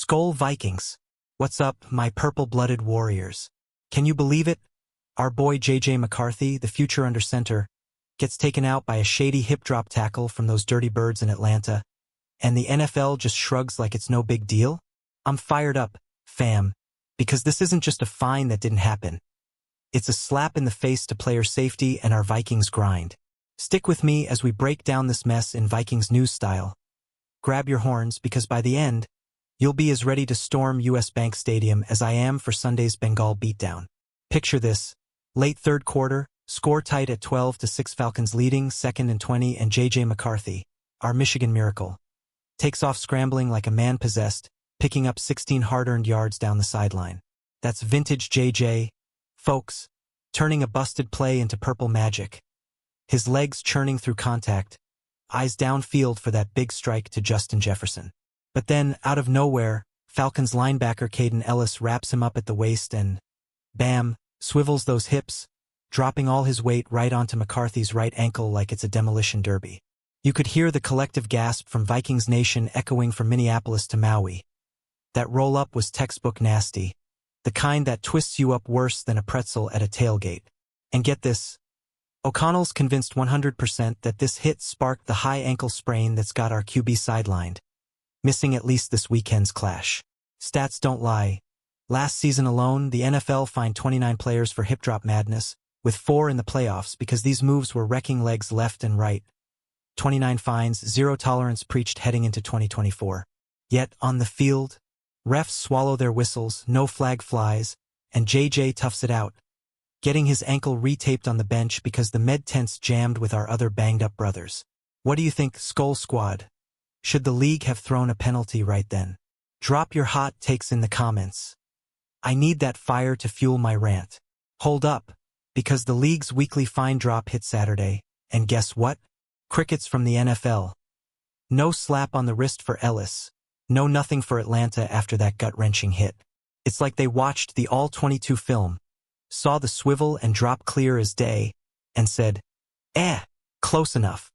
Skol Vikings. What's up, my purple-blooded warriors? Can you believe it? Our boy JJ McCarthy, the future under center, gets taken out by a shady hip-drop tackle from those dirty birds in Atlanta, and the NFL just shrugs like it's no big deal? I'm fired up, fam, because this isn't just a fine that didn't happen. It's a slap in the face to player safety and our Vikings grind. Stick with me as we break down this mess in Vikings news style. Grab your horns because by the end, you'll be as ready to storm US Bank Stadium as I am for Sunday's Bengal beatdown. Picture this. Late third quarter, score tight at 12-6, Falcons leading, 2nd and 20, and JJ McCarthy, our Michigan miracle, takes off scrambling like a man possessed, picking up 16 hard-earned yards down the sideline. That's vintage JJ, folks, turning a busted play into purple magic. His legs churning through contact, eyes downfield for that big strike to Justin Jefferson. But then, out of nowhere, Falcons linebacker Caden Ellis wraps him up at the waist and, bam, swivels those hips, dropping all his weight right onto McCarthy's right ankle like it's a demolition derby. You could hear the collective gasp from Vikings Nation echoing from Minneapolis to Maui. That roll-up was textbook nasty, the kind that twists you up worse than a pretzel at a tailgate. And get this, O'Connell's convinced 100% that this hit sparked the high ankle sprain that's got our QB sidelined, missing at least this weekend's clash. Stats don't lie. Last season alone, the NFL fined 29 players for hip-drop madness, with 4 in the playoffs because these moves were wrecking legs left and right. 29 fines, zero tolerance preached heading into 2024. Yet, on the field, refs swallow their whistles, no flag flies, and JJ toughs it out, getting his ankle retaped on the bench because the med tent's jammed with our other banged-up brothers. What do you think, Skol Squad? Should the league have thrown a penalty right then? Drop your hot takes in the comments. I need that fire to fuel my rant. Hold up, because the league's weekly fine drop hit Saturday, and guess what? Crickets from the NFL. No slap on the wrist for Ellis. No nothing for Atlanta after that gut-wrenching hit. It's like they watched the All-22 film, saw the swivel and drop clear as day, and said, close enough.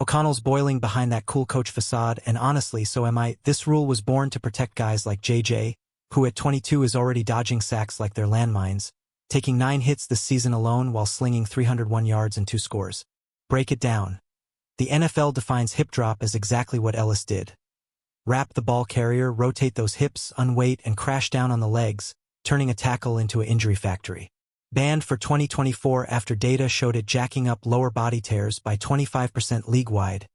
O'Connell's boiling behind that cool coach facade, and honestly, so am I. This rule was born to protect guys like JJ, who at 22 is already dodging sacks like they're landmines, taking 9 hits this season alone while slinging 301 yards and 2 scores. Break it down. The NFL defines hip drop as exactly what Ellis did. Wrap the ball carrier, rotate those hips, unweight, and crash down on the legs, turning a tackle into an injury factory. Banned for 2024 after data showed it jacking up lower body tears by 25% league-wide.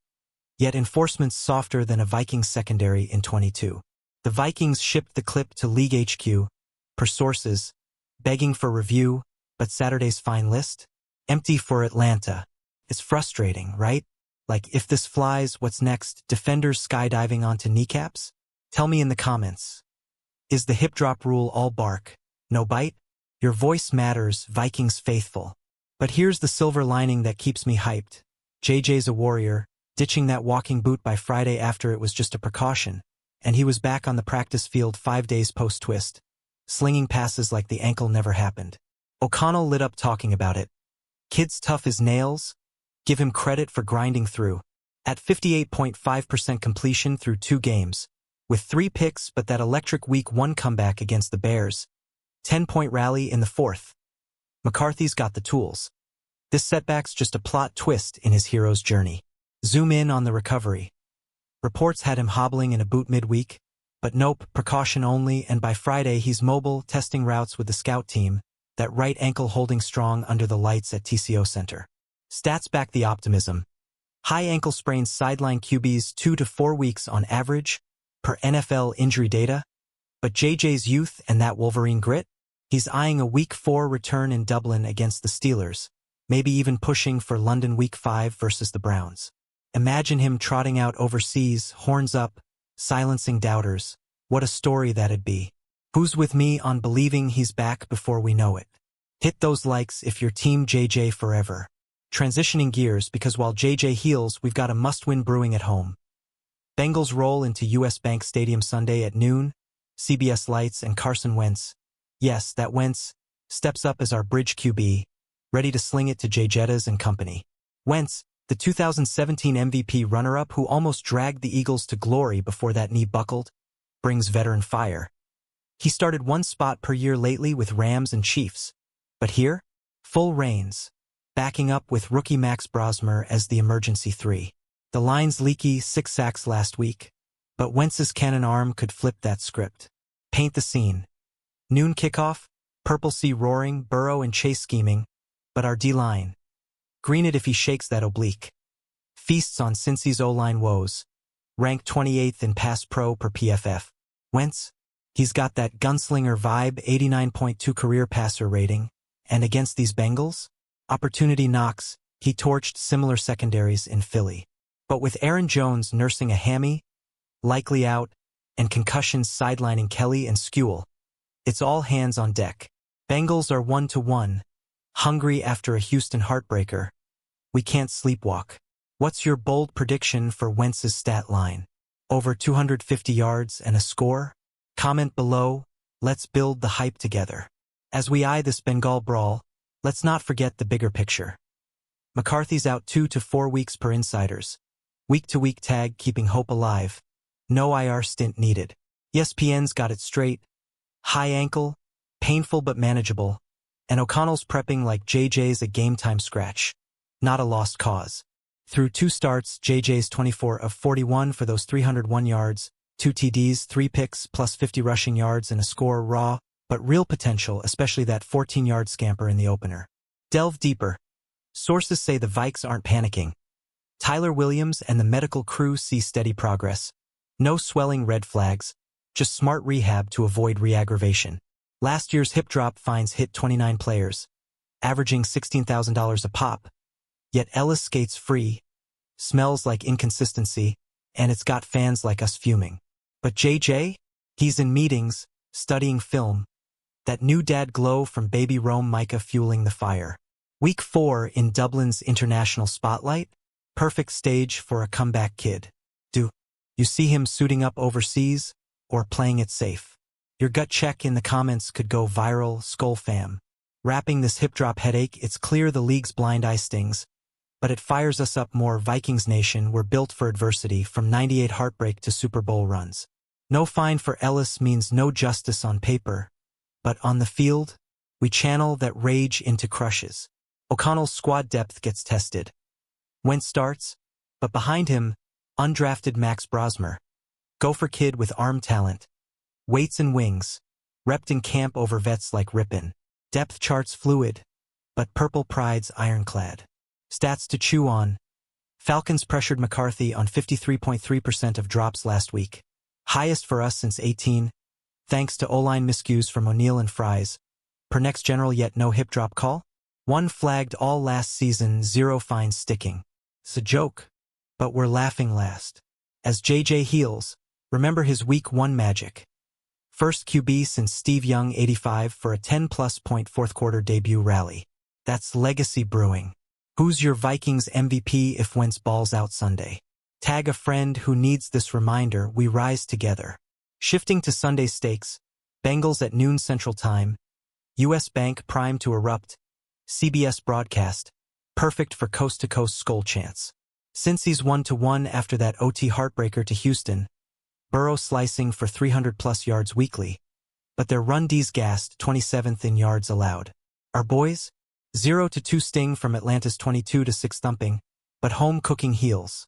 Yet enforcement's softer than a Vikings secondary in 22. The Vikings shipped the clip to League HQ, per sources, begging for review, but Saturday's fine list? Empty for Atlanta. It's frustrating, right? Like, if this flies, what's next? Defenders skydiving onto kneecaps? Tell me in the comments. Is the hip drop rule all bark, no bite? Your voice matters, Vikings faithful. But here's the silver lining that keeps me hyped. JJ's a warrior, ditching that walking boot by Friday after it was just a precaution, and he was back on the practice field 5 days post-twist, slinging passes like the ankle never happened. O'Connell lit up talking about it. Kid's tough as nails? Give him credit for grinding through. At 58.5% completion through 2 games, with 3 picks but that electric Week 1 comeback against the Bears, 10-point rally in the 4th. McCarthy's got the tools. This setback's just a plot twist in his hero's journey. Zoom in on the recovery. Reports had him hobbling in a boot midweek, but nope, precaution only, and by Friday he's mobile, testing routes with the scout team, that right ankle holding strong under the lights at TCO Center. Stats back the optimism. High ankle sprains sideline QBs 2 to 4 weeks on average, per NFL injury data. But JJ's youth and that Wolverine grit? He's eyeing a Week 4 return in Dublin against the Steelers, maybe even pushing for London Week 5 versus the Browns. Imagine him trotting out overseas, horns up, silencing doubters. What a story that'd be. Who's with me on believing he's back before we know it? Hit those likes if you're Team JJ forever. Transitioning gears because while JJ heals, we've got a must-win brewing at home. Bengals roll into US Bank Stadium Sunday at noon, CBS Lights and Carson Wentz. Yes, that Wentz steps up as our bridge QB, ready to sling it to Jay Jettas and company. Wentz, the 2017 MVP runner-up who almost dragged the Eagles to glory before that knee buckled, brings veteran fire. He started one spot per year lately with Rams and Chiefs. But here, full reins, backing up with rookie Max Brosmer as the emergency 3. The line's leaky, 6 sacks last week, but Wentz's cannon arm could flip that script. Paint the scene. Noon kickoff, Purple Sea roaring, Burrow and Chase scheming, but our D-line. Green it if he shakes that oblique. Feasts on Cincy's O-line woes. Ranked 28th in pass pro per PFF. Wentz, he's got that gunslinger vibe, 89.2 career passer rating. And against these Bengals, opportunity knocks, he torched similar secondaries in Philly. But with Aaron Jones nursing a hammy, likely out, and concussions sidelining Kelly and Skewell, it's all hands on deck. Bengals are 1-1, hungry after a Houston heartbreaker. We can't sleepwalk. What's your bold prediction for Wentz's stat line? Over 250 yards and a score? Comment below. Let's build the hype together. As we eye this Bengal brawl, let's not forget the bigger picture. McCarthy's out 2 to 4 weeks per insiders. Week-to-week tag keeping hope alive. No IR stint needed. ESPN's got it straight. High ankle, painful but manageable. And O'Connell's prepping like JJ's a game-time scratch. Not a lost cause. Through 2 starts, JJ's 24 of 41 for those 301 yards, 2 TDs, 3 picks, plus 50 rushing yards and a score raw, but real potential, especially that 14-yard scamper in the opener. Delve deeper. Sources say the Vikes aren't panicking. Tyler Williams and the medical crew see steady progress. No swelling red flags, just smart rehab to avoid re-aggravation. Last year's hip drop fines hit 29 players, averaging $16,000 a pop. Yet Ellis skates free, smells like inconsistency, and it's got fans like us fuming. But JJ? He's in meetings, studying film. That new dad glow from baby Rome Micah fueling the fire. Week 4 in Dublin's international spotlight? Perfect stage for a comeback kid. Do you see him suiting up overseas, or playing it safe? Your gut check in the comments could go viral, Skull fam. Wrapping this hip drop headache, it's clear the league's blind eye stings, but it fires us up more. Vikings Nation, we're built for adversity, from 98 heartbreak to Super Bowl runs. No fine for Ellis means no justice on paper, but on the field, we channel that rage into crushes. O'Connell's squad depth gets tested. Wentz starts, but behind him, undrafted Max Brosmer. Gopher kid with arm talent. Weights and wings. Repped in camp over vets like Rippin. Depth charts fluid, but Purple Pride's ironclad. Stats to chew on. Falcons pressured McCarthy on 53.3% of drops last week. Highest for us since 18, thanks to O-line miscues from O'Neal and Fries. Per next general, yet no hip drop call? 1 flagged all last season, 0 fines sticking. It's a joke, but we're laughing last. As JJ heals, remember his week 1 magic. First QB since Steve Young 85 for a 10-plus point fourth-quarter debut rally. That's legacy brewing. Who's your Vikings MVP if Wentz balls out Sunday? Tag a friend who needs this reminder. We rise together. Shifting to Sunday stakes, Bengals at noon Central Time, US Bank primed to erupt, CBS broadcast, perfect for coast-to-coast skull chants. Since he's 1-1 after that OT heartbreaker to Houston, Burrow slicing for 300-plus yards weekly, but their run D's gassed, 27th in yards allowed. Our boys? 0-2 sting from Atlanta's 22-6 thumping, but home cooking heels.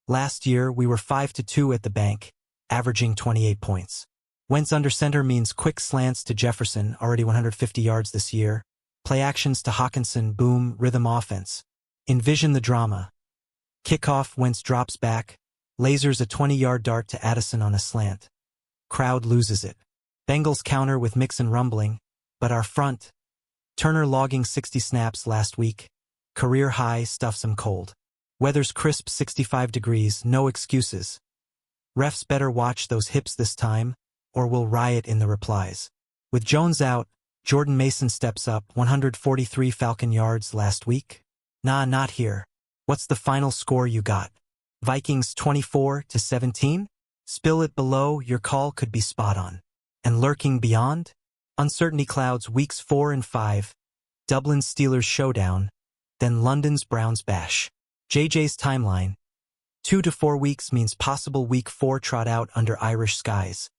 Last year, we were 5-2 at the bank, averaging 28 points. Wentz under center means quick slants to Jefferson, already 150 yards this year. Play actions to Hawkinson, boom, rhythm offense. Envision the drama. Kickoff, Wentz drops back, lasers a 20-yard dart to Addison on a slant. Crowd loses it. Bengals counter with Mixon rumbling, but our front. Turner logging 60 snaps last week. Career high stuffs him cold. Weather's crisp 65 degrees, no excuses. Refs better watch those hips this time, or we'll riot in the replies. With Jones out, Jordan Mason steps up, 143 Falcon yards last week. Nah, not here. What's the final score you got? Vikings 24-17? Spill it below, your call could be spot on. And lurking beyond? Uncertainty clouds weeks 4 and 5. Dublin's Steelers showdown. Then London's Browns bash. JJ's timeline. 2 to 4 weeks means possible week 4 trot out under Irish skies.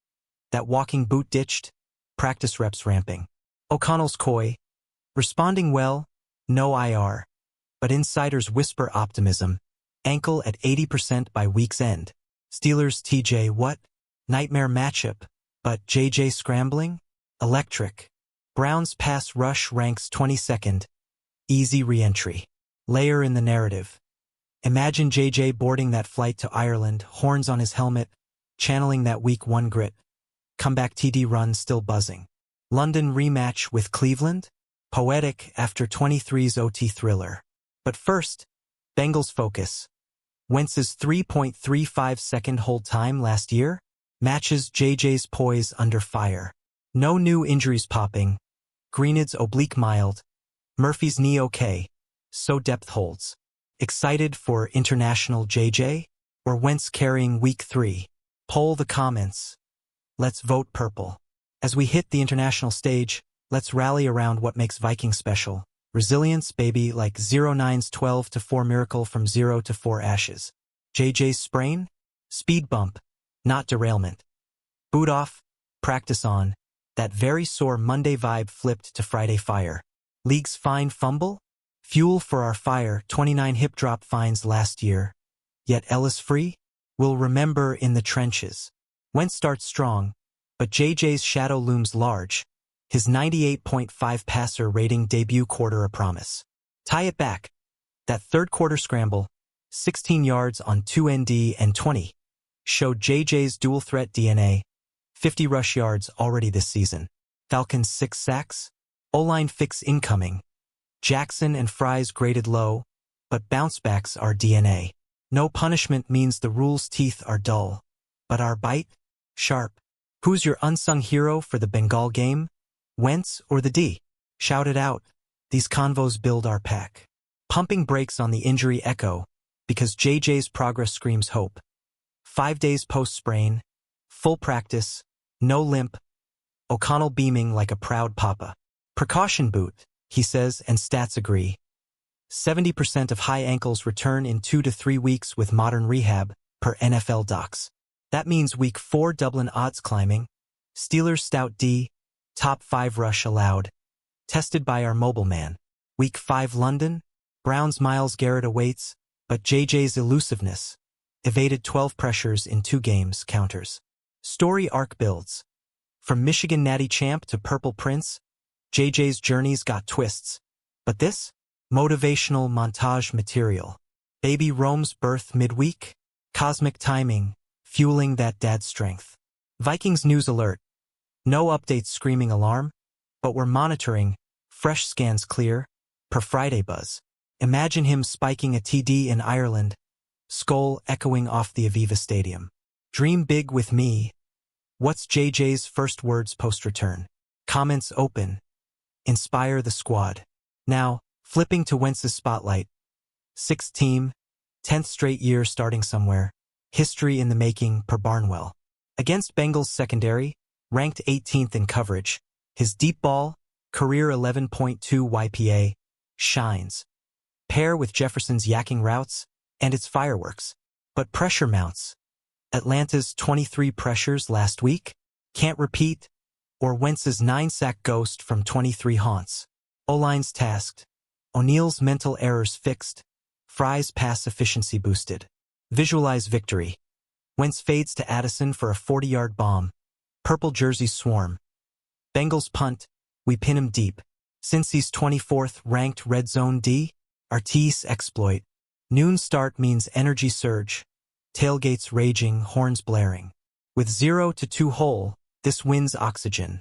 That walking boot ditched, practice reps ramping. O'Connell's coy, responding well, no IR. But insiders whisper optimism, ankle at 80% by week's end. Steelers TJ what? Nightmare matchup, but JJ scrambling? Electric. Browns pass rush ranks 22nd. Easy re-entry. Layer in the narrative. Imagine JJ boarding that flight to Ireland, horns on his helmet, channeling that week 1 grit. Comeback TD run still buzzing. London rematch with Cleveland? Poetic after 23's OT thriller. But first, Bengals focus. Wentz's 3.35-second hold time last year matches JJ's poise under fire. No new injuries popping. Greenid's oblique mild. Murphy's knee okay. So depth holds. Excited for international JJ? Or Wentz carrying week 3? Poll the comments. Let's vote purple. As we hit the international stage, let's rally around what makes Vikings special. Resilience, baby, like 09's 12-4 miracle from 0-4 ashes. JJ's sprain? Speed bump, not derailment. Boot off, practice on. That very sore Monday vibe flipped to Friday fire. League's fine fumble? Fuel for our fire, 29 hip drop fines last year. Yet Ellis free? We'll remember in the trenches. Wentz starts strong, but JJ's shadow looms large. His 98.5 passer rating debut quarter a promise. Tie it back. That third quarter scramble, 16 yards on 2 ND and 20, showed JJ's dual threat DNA. 50 rush yards already this season. Falcons 6 sacks. O-line fix incoming. Jackson and Fries graded low, but bounce backs are DNA. No punishment means the rule's teeth are dull, but our bite? Sharp. Who's your unsung hero for the Bengal game? Wentz or the D? Shout it out. These convos build our pack. Pumping brakes on the injury echo, because JJ's progress screams hope. 5 days post-sprain, full practice, no limp. O'Connell beaming like a proud papa. Precaution boot, he says, and stats agree. 70% of high ankles return in 2 to 3 weeks with modern rehab, per NFL docs. That means week 4 Dublin odds climbing. Steelers stout D, top 5 rush allowed. Tested by our mobile man. Week 5 London, Browns Myles Garrett awaits, but JJ's elusiveness. Evaded 12 pressures in 2 games counters. Story arc builds. From Michigan Natty Champ to Purple Prince, JJ's journeys got twists. But this? Motivational montage material. Baby Rome's birth midweek? Cosmic timing, fueling that dad strength. Vikings news alert. No updates screaming alarm, but we're monitoring. Fresh scans clear, per Friday buzz. Imagine him spiking a TD in Ireland, skull echoing off the Aviva Stadium. Dream big with me. What's JJ's first words post-return? Comments open. Inspire the squad. Now, flipping to Wentz's spotlight. 6th team, 10th straight year starting somewhere. History in the making per Barnwell. Against Bengals secondary, ranked 18th in coverage. His deep ball, career 11.2 YPA, shines. Pair with Jefferson's yakking routes, and it's fireworks. But pressure mounts. Atlanta's 23 pressures last week? Can't repeat. Or Wentz's 9-sack ghost from 23 haunts. O-line's tasked. O'Neill's mental errors fixed. Fry's pass efficiency boosted. Visualize victory. Wentz fades to Addison for a 40-yard bomb. Purple jerseys swarm. Bengals punt. We pin him deep. Cincy's 24th ranked red zone D. Artis exploit. Noon start means energy surge. Tailgates raging, horns blaring. With 0-2 hole, this wins oxygen.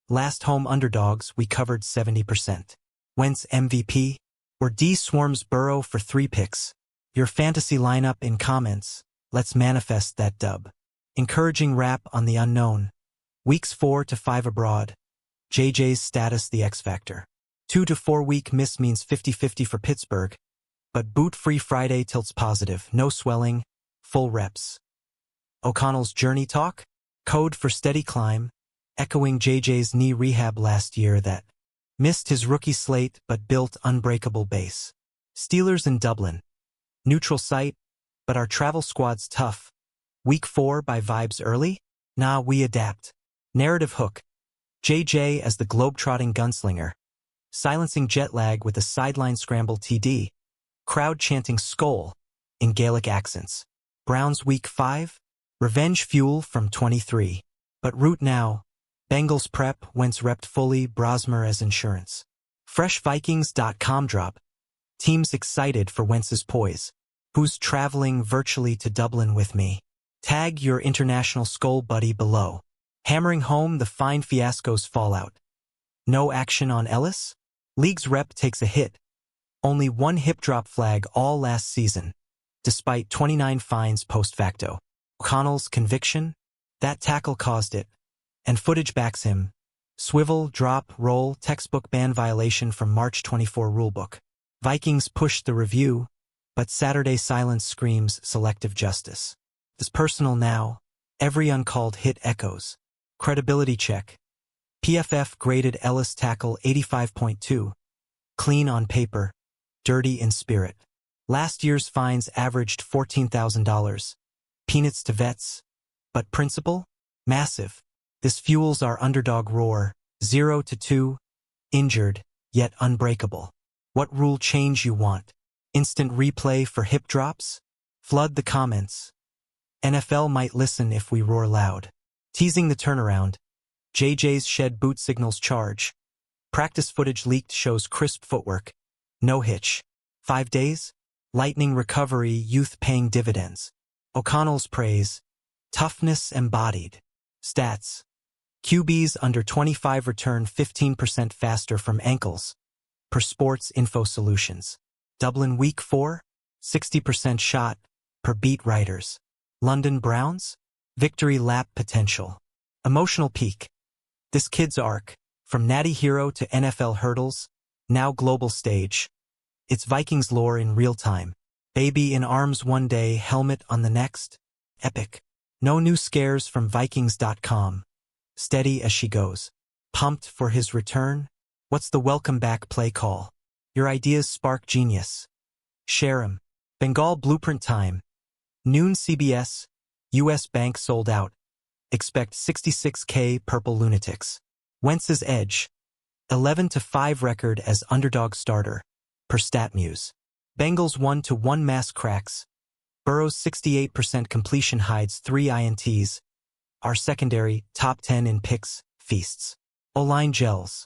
Last home underdogs, we covered 70%. Wentz MVP, or D swarms Burrow for 3 picks. Your fantasy lineup in comments. Let's manifest that dub. Encouraging rap on the unknown. Weeks 4 to 5 abroad. JJ's status the X factor. 2 to 4 week miss means 50-50 for Pittsburgh. But boot-free Friday tilts positive. No swelling. Full reps. O'Connell's journey talk? Code for steady climb. Echoing JJ's knee rehab last year that missed his rookie slate but built unbreakable base. Steelers in Dublin. Neutral site, but our travel squad's tough. Week 4 by vibes early? Nah, we adapt. Narrative hook. JJ as the globe-trotting gunslinger, silencing jet lag with a sideline scramble TD, crowd chanting "Skol" in Gaelic accents. Browns Week 5, revenge fuel from 23. But root now, Bengals prep, Wentz repped fully, Brosmer as insurance. FreshVikings.com drop. Teams excited for Wentz's poise. Who's traveling virtually to Dublin with me? Tag your international Skol buddy below. Hammering home the fine fiasco's fallout. No action on Ellis? League's rep takes a hit. Only one hip drop flag all last season, despite 29 fines post facto. O'Connell's conviction? That tackle caused it. And footage backs him. Swivel, drop, roll, textbook ban violation from March 24 rulebook. Vikings push the review, but Saturday silence screams selective justice. It's personal now. Every uncalled hit echoes. Credibility check. PFF graded Ellis tackle 85.2. Clean on paper, dirty in spirit. Last year's fines averaged $14,000. Peanuts to vets. But principle? Massive. This fuels our underdog roar, 0-2, injured, yet unbreakable. What rule change you want? Instant replay for hip drops? Flood the comments. NFL might listen if we roar loud. Teasing the turnaround. JJ's shed boot signals charge. Practice footage leaked shows crisp footwork. No hitch. 5 days? Lightning recovery, youth paying dividends. O'Connell's praise. Toughness embodied. Stats. QBs under 25 return 15% faster from ankles. Per Sports Info Solutions. Dublin Week 4, 60% shot, per beat writers. London Browns? Victory lap potential. Emotional peak. This kid's arc, from natty hero to NFL hurdles, now global stage. It's Vikings lore in real time. Baby in arms one day, helmet on the next. Epic. No new scares from Vikings.com. Steady as she goes. Pumped for his return? What's the welcome back play call? Your ideas spark genius. Share 'em. Bengal blueprint time. Noon CBS. U.S. Bank sold out. Expect 66K purple lunatics. Wentz's edge. 11-5 record as underdog starter. Per StatMuse. Bengals 1-1 mass cracks. Burrow's 68% completion hides 3 INTs. Our secondary, top 10 in picks, feasts. O-line gels.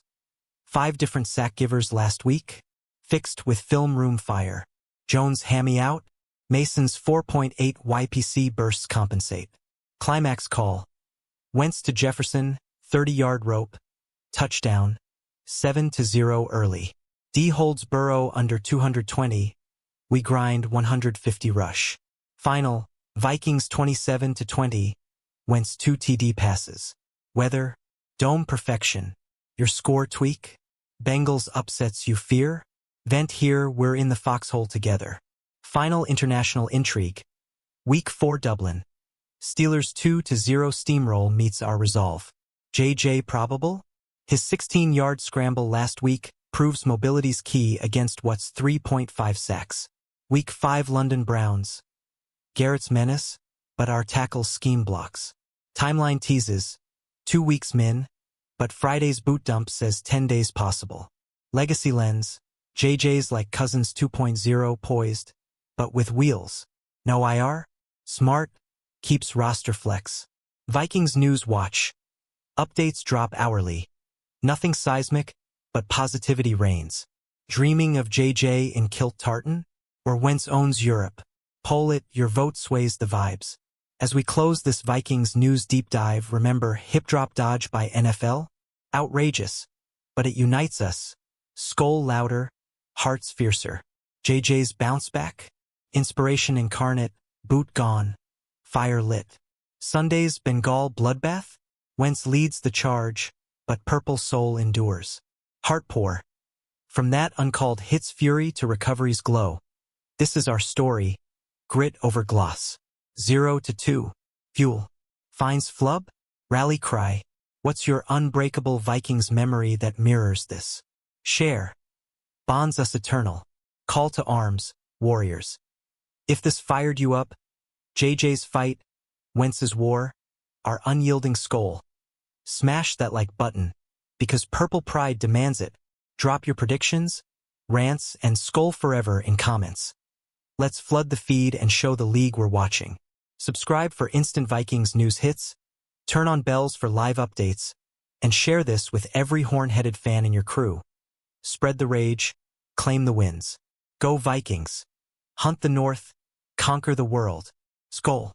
5 different sack givers last week. Fixed with film room fire. Jones hammy out. Mason's 4.8 YPC bursts compensate. Climax call. Wentz to Jefferson, 30-yard rope. Touchdown. 7-0 early. D holds Burrow under 220. We grind 150 rush. Final, Vikings 27-20. Wentz 2 TD passes. Weather, dome perfection. Your score tweak? Bengals upsets you fear? Vent here, we're in the foxhole together. Final international intrigue. Week 4 Dublin. Steelers 2-0 steamroll meets our resolve. JJ probable? His 16-yard scramble last week proves mobility's key against what's 3.5 sacks. Week 5 London Browns. Garrett's menace, but our tackles scheme blocks. Timeline teases. 2 weeks min, but Friday's boot dump says 10 days possible. Legacy lens. JJ's like Cousins 2.0 poised, but with wheels. No IR? Smart. Keeps roster flex. Vikings News Watch. Updates drop hourly. Nothing seismic, but positivity reigns. Dreaming of JJ in kilt tartan? Or Wentz owns Europe? Poll it, your vote sways the vibes. As we close this Vikings News deep dive, remember hip drop dodge by NFL? Outrageous. But it unites us. Skol louder, hearts fiercer. JJ's bounce back? Inspiration incarnate, boot gone. Fire lit. Sunday's Bengal bloodbath? Wentz leads the charge, but purple soul endures. Heart pour. From that uncalled hit's fury to recovery's glow. This is our story. Grit over gloss. 0-2. Fuel. Finds flub? Rally cry. What's your unbreakable Vikings memory that mirrors this? Share. Bonds us eternal. Call to arms, warriors. If this fired you up, JJ's fight, Wentz's war, our unyielding Skol. Smash that like button, because Purple Pride demands it. Drop your predictions, rants, and skull forever in comments. Let's flood the feed and show the league we're watching. Subscribe for instant Vikings news hits, turn on bells for live updates, and share this with every horn-headed fan in your crew. Spread the rage, claim the wins. Go Vikings! Hunt the North, conquer the world. Skol!